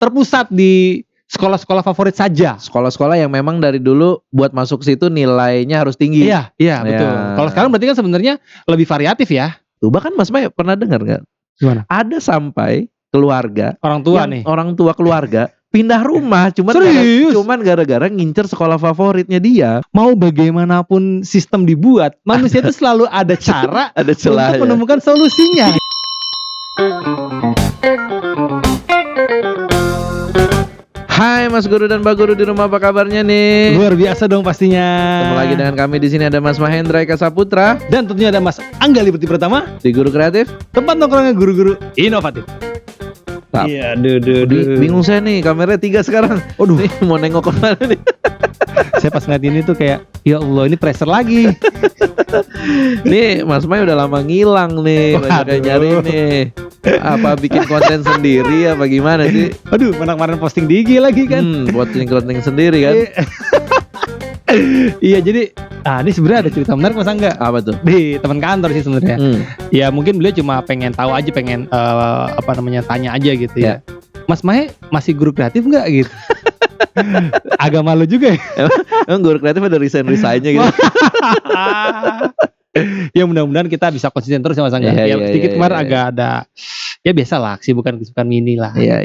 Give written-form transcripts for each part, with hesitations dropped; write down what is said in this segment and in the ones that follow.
terpusat di sekolah-sekolah favorit saja. Sekolah-sekolah yang memang dari dulu buat masuk situ nilainya harus tinggi. Iya, betul. Kalau sekarang berarti kan sebenarnya lebih variatif ya. Tuh, bahkan Mas May pernah dengar nggak? Gimana? Ada sampai keluarga Orang tua nih. orang tua keluarga pindah rumah cuman gara-gara ngincer sekolah favoritnya dia. Mau bagaimanapun sistem dibuat, manusia itu selalu ada cara Ada celah untuk menemukan solusinya. Hai Mas Guru dan Mbak Guru di rumah, apa kabarnya nih? Luar biasa dong pastinya. Ketemu lagi dengan kami di sini, ada Mas Mahendra Eka Saputra Dan tentunya ada Mas Angga Liberty Pratama di Guru Kreatif, tempat nongkrongnya guru-guru inovatif. Tap. Iya, Bingung saya nih, kameranya 3 sekarang. Waduh, Nih mau nengok kemana nih? saya pas ngeliat ini tuh kayak, ya Allah, ini pressure lagi. Nih Mas May udah lama ngilang nih, banyak yang nyari nih. Apa bikin konten sendiri apa gimana sih? Aduh, mana kemarin posting di IG lagi kan. Buat konten sendiri kan? Iya, jadi ini sebenarnya ada cerita menarik Mas Angga. Apa tuh? Di teman kantor sih sebenarnya. Ya mungkin beliau cuma pengen tahu aja, pengen tanya aja gitu ya. Mas Mae masih guru kreatif nggak gitu? Agak malu juga ya. Emang Guru Kreatif ada resign-resignnya gitu? Ya mudah-mudahan kita bisa konsisten terus ya Mas Angga. Iya, sedikit kemarin iya. agak ada, ya biasa lah, kesibukan mini lah. Iya.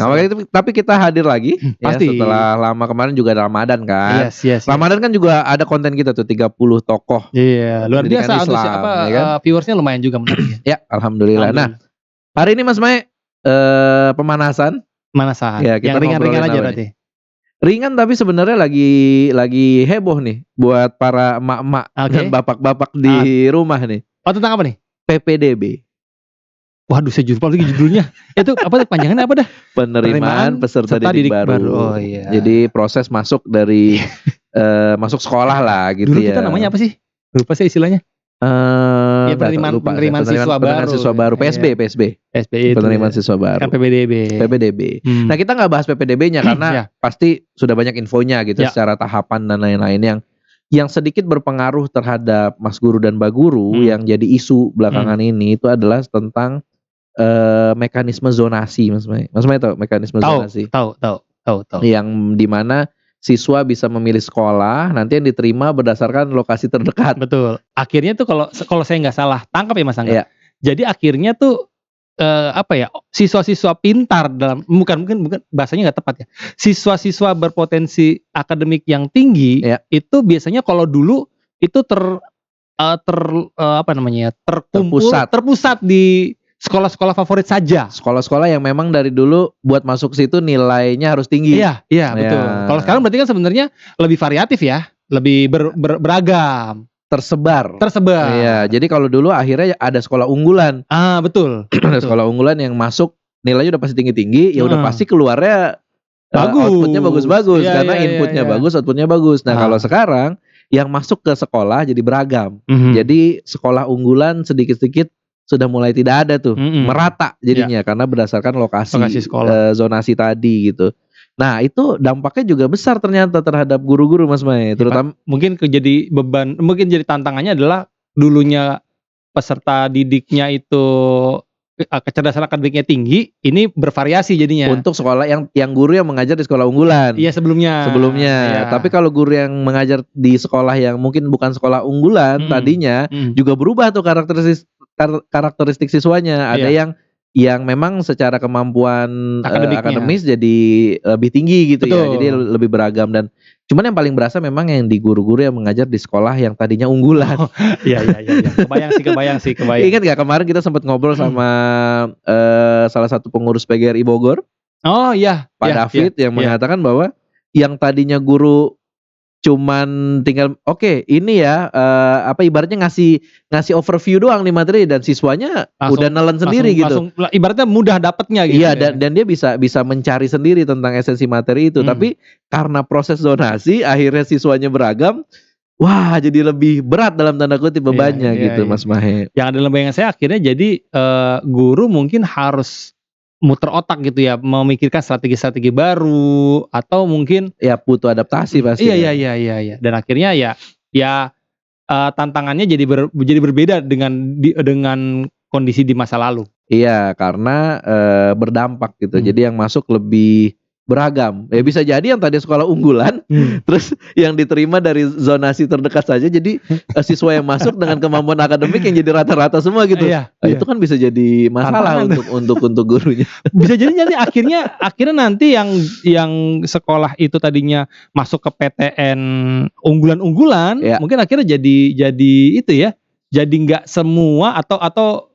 Makanya itu, tapi kita hadir lagi Pasti. ya, setelah lama kemarin juga ada Ramadan kan. Yes. Ramadan kan juga ada konten kita tuh 30 tokoh. Iya, luar Pendidikan biasa. Islam, ya kan? Viewersnya lumayan juga menariknya. Ya, alhamdulillah. Nah, hari ini Mas Mae pemanasan. Manasan. Ya, kita Yang ringan-ringan ngobrolin aja apa berarti. Ringan tapi sebenarnya lagi heboh nih buat para emak-emak dan bapak-bapak di rumah nih. Oh, tentang apa nih? PPDB. Waduh, saya lupa lagi judulnya. Itu apa, panjangannya apa dah? Penerimaan peserta didik baru. Oh iya. Jadi proses masuk dari masuk sekolah lah gitu. Dulu ya. kita namanya apa sih? Lupa saya istilahnya. Ya, penerimaan siswa baru. PSB. itu. Penerimaan siswa baru. Kan PPDB. Nah, kita nggak bahas PPDB-nya karena pasti sudah banyak infonya gitu secara tahapan dan lain-lain yang sedikit berpengaruh terhadap Mas Guru dan Mbak Guru yang jadi isu belakangan ini itu adalah tentang mekanisme zonasi, Mas May. Mas May tahu mekanisme zonasi? Tahu. Yang dimana siswa bisa memilih sekolah nanti yang diterima berdasarkan lokasi terdekat. Betul. Akhirnya tuh kalau saya nggak salah tangkap ya Mas Angga. Iya. Jadi akhirnya tuh siswa-siswa pintar dalam mungkin bahasanya nggak tepat ya. Siswa-siswa berpotensi akademik yang tinggi itu biasanya kalau dulu itu terpusat di sekolah-sekolah favorit saja. Sekolah-sekolah yang memang dari dulu buat masuk situ nilainya harus tinggi. Iya, betul. Kalau sekarang berarti kan sebenarnya lebih variatif ya, lebih beragam, tersebar. Iya, jadi kalau dulu akhirnya ada sekolah unggulan. Betul. Ada sekolah unggulan yang masuk nilainya udah pasti tinggi-tinggi, ya udah pasti keluarnya outputnya bagus-bagus karena inputnya bagus, outputnya bagus. Nah, kalau sekarang yang masuk ke sekolah jadi beragam. Jadi sekolah unggulan sedikit-sedikit sudah mulai tidak ada tuh, merata jadinya karena berdasarkan lokasi zonasi tadi gitu. Nah, itu dampaknya juga besar ternyata terhadap guru-guru Mas May, terutama mungkin jadi beban, mungkin jadi tantangannya adalah dulunya peserta didiknya itu kecerdasan akademiknya tinggi, ini bervariasi jadinya. Untuk sekolah yang guru yang mengajar di sekolah unggulan. Iya, sebelumnya. Iya. Tapi kalau guru yang mengajar di sekolah yang mungkin bukan sekolah unggulan tadinya juga berubah tuh karakteristik siswanya. Ada yang memang secara kemampuan akademis jadi lebih tinggi gitu. Betul. Ya. Jadi lebih beragam dan cuman yang paling berasa memang yang di guru-guru yang mengajar di sekolah yang tadinya unggulan. Iya. Kebayang sih. Ingat gak kemarin kita sempat ngobrol sama salah satu pengurus PGRI Bogor? Oh iya. Pak David yang mengatakan bahwa yang tadinya guru cuman tinggal ini ya ibaratnya ngasih overview doang nih materi dan siswanya udah nelen sendiri gitu. Ibaratnya mudah dapetnya gitu. Iya, dan dia bisa mencari sendiri tentang esensi materi itu. Tapi karena proses zonasi akhirnya siswanya beragam. Wah, jadi lebih berat dalam tanda kutip bebannya gitu. Mas Mahe. Yang ada dalam bayangan saya akhirnya jadi guru mungkin harus muter otak gitu ya, memikirkan strategi-strategi baru atau mungkin butuh adaptasi pasti. Iya. Dan akhirnya tantangannya jadi berbeda dengan kondisi di masa lalu. Iya, karena berdampak gitu. Jadi yang masuk lebih beragam. Ya bisa jadi yang tadi sekolah unggulan, terus yang diterima dari zonasi terdekat saja. Jadi siswa yang masuk dengan kemampuan akademik yang jadi rata-rata semua gitu. Itu kan bisa jadi masalah untuk gurunya. Bisa jadi nanti akhirnya nanti yang sekolah itu tadinya masuk ke PTN unggulan-unggulan, mungkin akhirnya jadi itu ya. Jadi nggak semua atau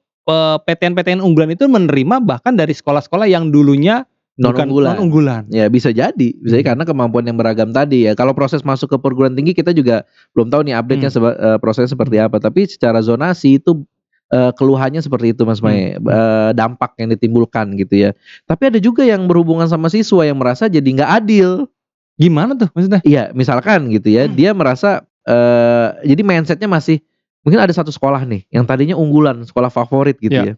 PTN unggulan itu menerima bahkan dari sekolah-sekolah yang dulunya non unggulan. Ya bisa jadi karena kemampuan yang beragam tadi ya. Kalau proses masuk ke perguruan tinggi kita juga belum tahu nih update-nya prosesnya seperti apa. Tapi secara zonasi itu keluhannya seperti itu Mas Mae, dampak yang ditimbulkan gitu ya. Tapi ada juga yang berhubungan sama siswa yang merasa jadi nggak adil. Gimana tuh maksudnya? Iya, misalkan gitu ya, dia merasa jadi mindsetnya masih mungkin ada satu sekolah nih yang tadinya unggulan, sekolah favorit gitu ya.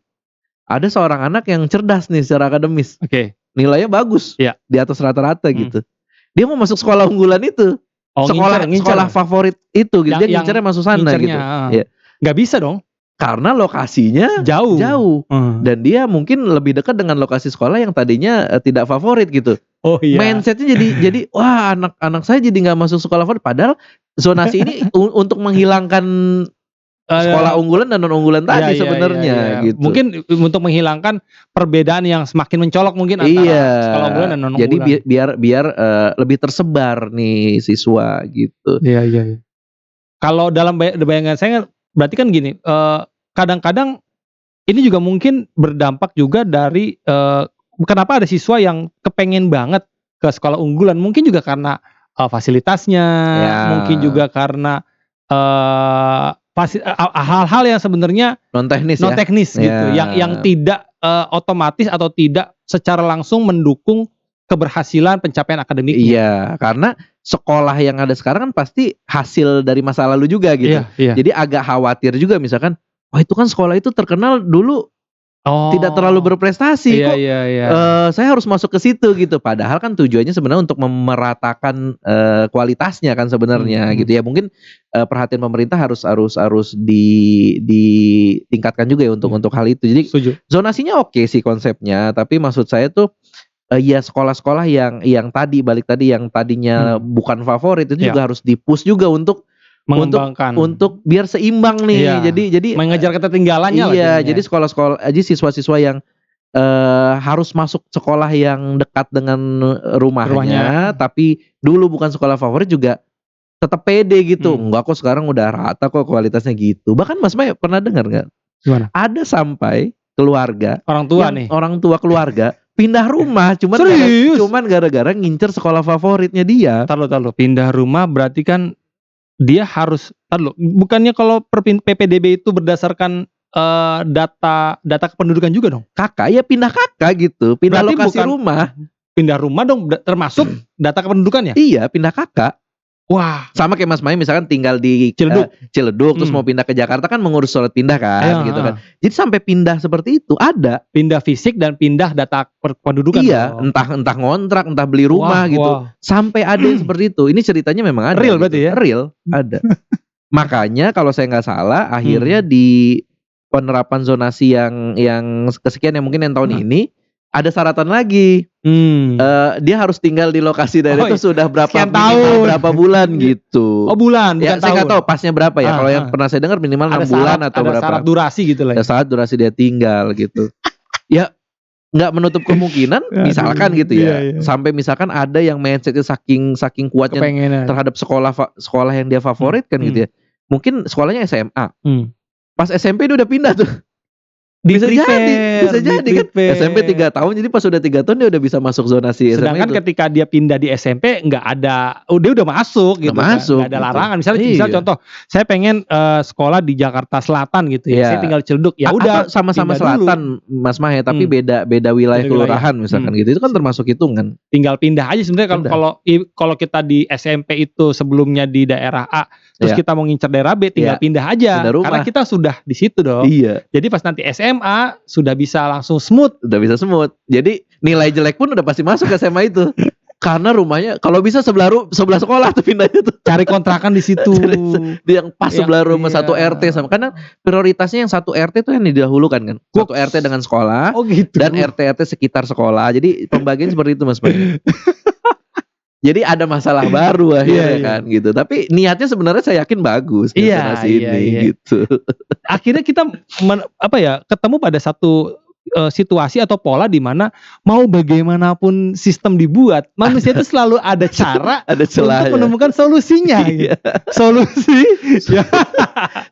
Ada seorang anak yang cerdas nih secara akademis. Nilainya bagus, di atas rata-rata gitu. Dia mau masuk sekolah unggulan itu, sekolah favorit itu, gitu. Dia ngincernya masuk sana gitu. Gak bisa dong, karena lokasinya jauh. Dan dia mungkin lebih dekat dengan lokasi sekolah yang tadinya tidak favorit gitu. Mindsetnya jadi wah anak saya jadi nggak masuk sekolah favorit. Padahal zonasi ini untuk menghilangkan sekolah unggulan dan non unggulan tadi sebenarnya gitu. Mungkin untuk menghilangkan perbedaan yang semakin mencolok mungkin antara sekolah unggulan dan non unggulan. Jadi biar lebih tersebar nih siswa gitu. Iya. Kalau dalam bayangan saya berarti kan gini, kadang-kadang ini juga mungkin berdampak juga dari kenapa ada siswa yang kepengen banget ke sekolah unggulan, mungkin juga karena fasilitasnya, mungkin juga karena hal-hal yang sebenarnya non teknis gitu, yang tidak otomatis atau tidak secara langsung mendukung keberhasilan pencapaian akademiknya. Iya, karena sekolah yang ada sekarang kan pasti hasil dari masa lalu juga gitu. Jadi agak khawatir juga misalkan, wah itu kan sekolah itu terkenal dulu tidak terlalu berprestasi kok. Saya harus masuk ke situ gitu. Padahal kan tujuannya sebenarnya untuk memeratakan kualitasnya kan sebenarnya gitu ya. Mungkin perhatian pemerintah harus ditingkatkan juga ya untuk hal itu. Jadi zonasinya oke sih konsepnya, tapi maksud saya tuh ya sekolah-sekolah yang tadinya bukan favorit itu juga harus di-push juga untuk mengembangkan untuk biar seimbang nih. Jadi mengejar ketertinggalannya lah. Jadi sekolah-sekolah aja siswa-siswa yang harus masuk sekolah yang dekat dengan rumahnya, tapi dulu bukan sekolah favorit juga tetap pede gitu. Enggak kok sekarang udah rata kok kualitasnya gitu. Bahkan Mas May pernah dengar enggak? Gimana? Ada sampai keluarga, orang tua keluarga pindah rumah cuman gara-gara ngincer sekolah favoritnya dia. Taruh. Pindah rumah berarti kan dia harus bukannya kalau PPDB itu berdasarkan data kependudukan juga dong? Pindah kakak gitu, pindah berarti lokasi rumah. Pindah rumah dong termasuk data kependudukannya? Iya, pindah kakak. Wah, sama kayak Mas Mai misalkan tinggal di Ciledug terus mau pindah ke Jakarta kan mengurus surat pindah kan gitu kan. Jadi sampai pindah seperti itu ada. Pindah fisik dan pindah data kependudukan. Iya, entah ngontrak, entah beli rumah gitu. Sampai ada seperti itu. Ini ceritanya memang ada. Real berarti ya? Real, ada. Makanya kalau saya nggak salah akhirnya di penerapan zonasi yang kesekian yang mungkin yang tahun ini ada syaratan lagi. Dia harus tinggal di lokasi daerah itu sudah berapa bulan gitu. Oh bulan, bukan tahun. Saya nggak tahu pasnya berapa ya. Kalau yang pernah saya dengar minimal 6 bulan atau berapa. Ada syarat durasi gitu lah. Ada syarat durasi dia tinggal gitu. Ya nggak menutup kemungkinan misalkan gitu ya. Sampai misalkan ada yang mindsetnya saking kuatnya terhadap sekolah yang dia favorit kan gitu ya. Mungkin sekolahnya SMA. Pas SMP dia udah pindah tuh. Bisa jadi kan SMP 3 tahun, jadi pas udah 3 tahun dia udah bisa masuk zonasi. Sedangkan ketika dia pindah di SMP nggak ada, dia udah masuk gitu, nggak ada larangan. Misalnya contoh, saya pengen sekolah di Jakarta Selatan gitu ya, saya tinggal Ciledug, ya udah sama-sama selatan dulu. Mas Mahe, tapi beda wilayah kelurahan misalkan gitu, itu kan termasuk hitungan. Tinggal pindah aja sebenarnya. Kalau kita di SMP itu sebelumnya di daerah A, terus kita mau ngincer daerah B, tinggal pindah aja, karena kita sudah di situ dong. Jadi pas nanti SMA sudah bisa langsung smooth. Jadi nilai jelek pun udah pasti masuk ke SMA itu. Karena rumahnya kalau bisa sebelah sekolah tuh pindahnya tuh. Cari kontrakan di situ. Yang pas sebelah rumah satu RT sama. Karena prioritasnya yang satu RT tuh yang didahulukan kan. Satu RT dengan sekolah. Oh gitu. Dan RT sekitar sekolah. Jadi pembagian seperti itu Mas Bang. Jadi ada masalah baru akhirnya kan gitu. Tapi niatnya sebenarnya saya yakin bagus zonasi ini gitu. Akhirnya kita ketemu pada satu situasi atau pola di mana mau bagaimanapun sistem dibuat, manusia itu selalu ada cara untuk menemukan solusinya.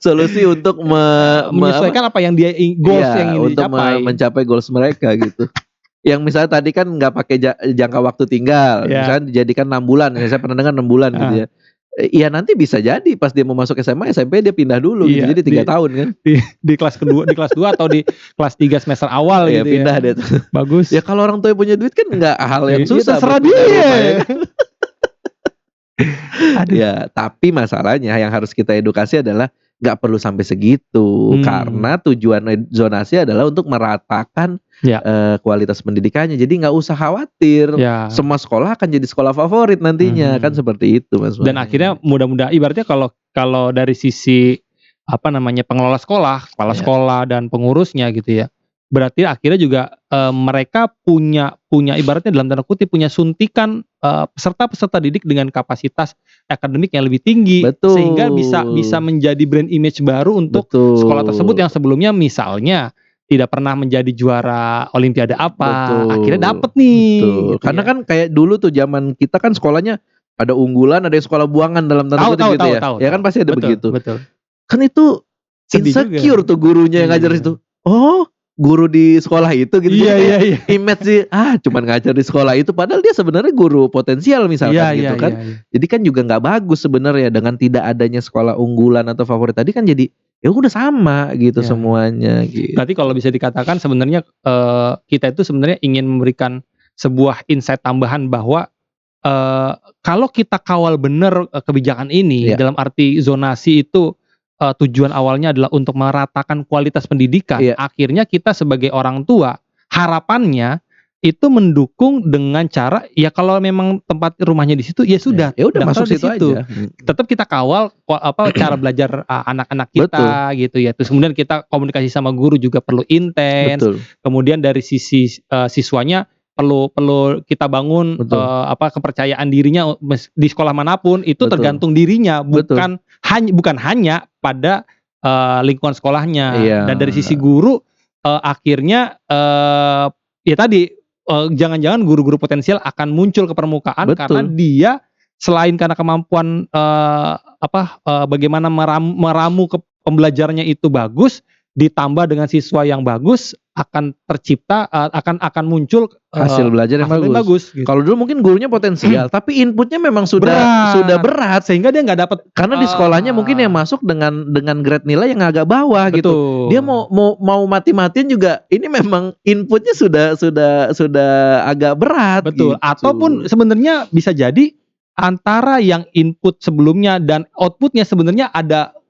Solusi untuk menyesuaikan apa yang dia goals yang ingin untuk dicapai. Mencapai goals mereka gitu. Yang misalnya tadi kan nggak pakai jangka waktu tinggal, misalnya dijadikan 6 bulan, saya pernah dengar 6 bulan gitu ya. Iya nanti bisa jadi pas dia mau masuk SMA SMP dia pindah dulu gitu. Jadi 3 tahun kan di kelas kedua, di kelas 2 atau di kelas 3 semester awal gitu pindah dia tuh. Bagus ya. Kalau orang tua punya duit kan nggak hal yang susah, terserah dia. Ya tapi masalahnya yang harus kita edukasi adalah nggak perlu sampai segitu, karena tujuan zonasi adalah untuk meratakan kualitas pendidikannya. Jadi nggak usah khawatir, semua sekolah akan jadi sekolah favorit nantinya, kan seperti itu Mas. Dan akhirnya mudah-mudahan ibaratnya kalau dari sisi pengelola sekolah, kepala sekolah dan pengurusnya gitu ya, berarti akhirnya juga mereka punya ibaratnya dalam tanda kutip punya suntikan peserta didik dengan kapasitas akademik yang lebih tinggi. Betul. Sehingga bisa menjadi brand image baru untuk sekolah tersebut yang sebelumnya misalnya tidak pernah menjadi juara olimpiade apa. Akhirnya dapet nih. Gitu karena kan kayak dulu tuh zaman kita kan sekolahnya ada unggulan, ada sekolah buangan dalam tanda kutip gitu ya. Ya kan pasti ada begitu. Betul. Kan itu insecure tuh gurunya yang ngajar itu. Oh, guru di sekolah itu gitu. Iya. Image sih cuman ngajar di sekolah itu padahal dia sebenarnya guru potensial misalkan gitu kan. Jadi kan juga nggak bagus sebenarnya dengan tidak adanya sekolah unggulan atau favorit tadi kan jadi ya udah sama gitu semuanya gitu. Berarti kalau bisa dikatakan sebenarnya kita itu sebenarnya ingin memberikan sebuah insight tambahan bahwa kalau kita kawal benar kebijakan ini dalam arti zonasi itu tujuan awalnya adalah untuk meratakan kualitas pendidikan. Akhirnya kita sebagai orang tua harapannya itu mendukung dengan cara kalau memang tempat rumahnya di situ ya sudah udah masuk situ aja. Tetap kita kawal cara belajar anak-anak kita gitu ya. Terus kemudian kita komunikasi sama guru juga perlu intens. Kemudian dari sisi siswanya perlu kita bangun kepercayaan dirinya di sekolah manapun itu tergantung dirinya, bukan hanya pada lingkungan sekolahnya. Dan dari sisi guru akhirnya jangan-jangan guru-guru potensial akan muncul ke permukaan karena dia selain karena kemampuan bagaimana meramu ke pembelajarannya itu bagus, ditambah dengan siswa yang bagus akan tercipta akan muncul hasil belajar yang bagus. Gitu. Kalau dulu mungkin gurunya potensial tapi inputnya memang sudah berat sehingga dia nggak dapat karena di sekolahnya mungkin yang masuk dengan grade nilai yang agak bawah gitu. Dia mau mati-matian juga ini memang inputnya sudah agak berat. Betul. Gitu. Ataupun sebenarnya bisa jadi antara yang input sebelumnya dan outputnya sebenarnya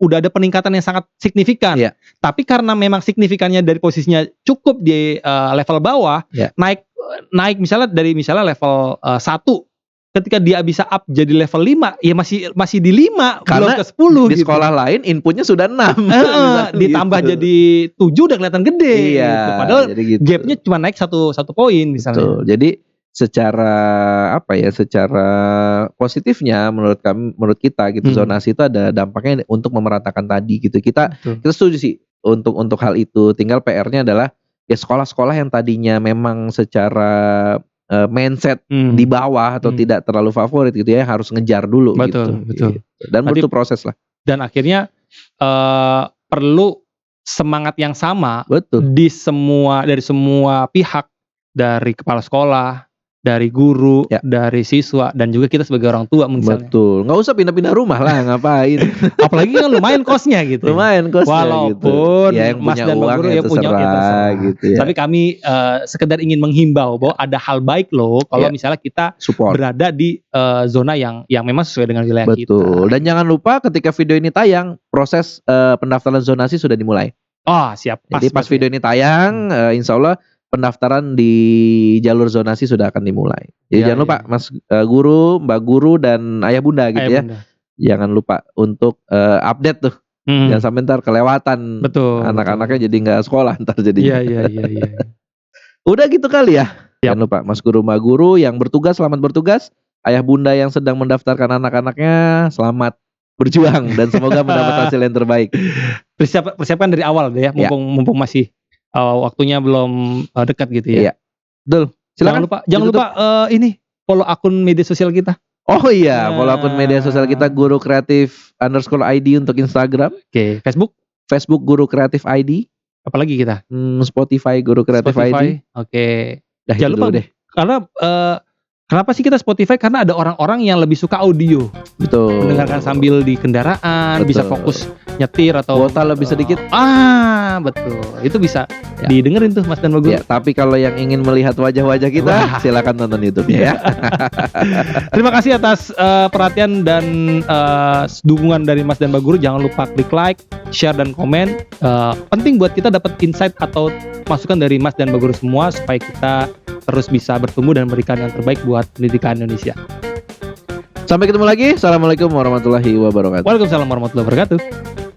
udah ada peningkatan yang sangat signifikan. Tapi karena memang signifikannya dari posisinya cukup di level bawah, naik misalnya dari level 1, ketika dia bisa up jadi level 5, ya masih di 5 karena belum ke 10 di sekolah lain inputnya sudah 6. Ditambah gitu. Jadi 7 udah kelihatan gede gitu. Padahal gitu. Gapnya cuma naik satu poin misalnya. Betul. Jadi secara positifnya menurut kita gitu zonasi itu ada dampaknya untuk memeratakan tadi gitu. Kita setuju sih untuk hal itu. Tinggal PR-nya adalah ya sekolah-sekolah yang tadinya memang secara mindset di bawah atau tidak terlalu favorit gitu ya harus ngejar dulu betul. Gitu. Dan butuh proses lah. Dan akhirnya perlu semangat yang sama dari semua pihak, dari kepala sekolah, dari guru, dari siswa, dan juga kita sebagai orang tua misalnya. Betul, nggak usah pindah-pindah rumah lah, ngapain. Apalagi kan lumayan kosnya gitu. Walaupun yang Mas dan Mbak Guru punya terserah. Gitu ya. Tapi kami sekedar ingin menghimbau bahwa ada hal baik loh kalau misalnya kita berada di zona yang memang sesuai dengan wilayah kita. Betul. Dan jangan lupa ketika video ini tayang, proses pendaftaran zonasi sudah dimulai. Oh siap. Jadi pas video ini tayang, insya Allah pendaftaran di jalur zonasi sudah akan dimulai. Jadi jangan lupa Mas Guru, Mbak Guru dan Ayah Bunda gitu ya. Bunda. Jangan lupa untuk update tuh. Jangan sampai ntar kelewatan. Betul. Anak-anaknya jadi nggak sekolah ntar jadinya. Iya. Udah gitu kali ya. Jangan lupa Mas Guru, Mbak Guru yang bertugas selamat bertugas. Ayah Bunda yang sedang mendaftarkan anak-anaknya selamat berjuang dan semoga mendapat hasil yang terbaik. Persiapkan dari awal deh ya, mumpung masih waktunya belum dekat gitu ya. Iya. Betul. Silakan. Jangan lupa ini follow akun media sosial kita. Oh iya, follow akun media sosial kita Guru Kreatif _ID untuk Instagram. Oke, Facebook Guru Kreatif ID. Apalagi kita? Spotify Guru Kreatif ID. Oke. Jangan lupa deh. Karena kenapa sih kita Spotify? Karena ada orang-orang yang lebih suka audio. Betul. Mendengarkan sambil di kendaraan, bisa fokus nyetir atau kuota lebih sedikit. Betul. Itu bisa didengerin tuh Mas dan Mbak Guru. Ya, tapi kalau yang ingin melihat wajah-wajah kita, silakan tonton YouTube-nya ya. Terima kasih atas perhatian dan dukungan dari Mas dan Mbak Guru. Jangan lupa klik like, share dan komen. Penting buat kita dapat insight atau masukan dari Mas dan Mbak Guru semua supaya kita terus bisa bertumbuh dan memberikan yang terbaik buat pendidikan Indonesia. Sampai ketemu lagi. Assalamualaikum warahmatullahi wabarakatuh. Waalaikumsalam warahmatullahi wabarakatuh.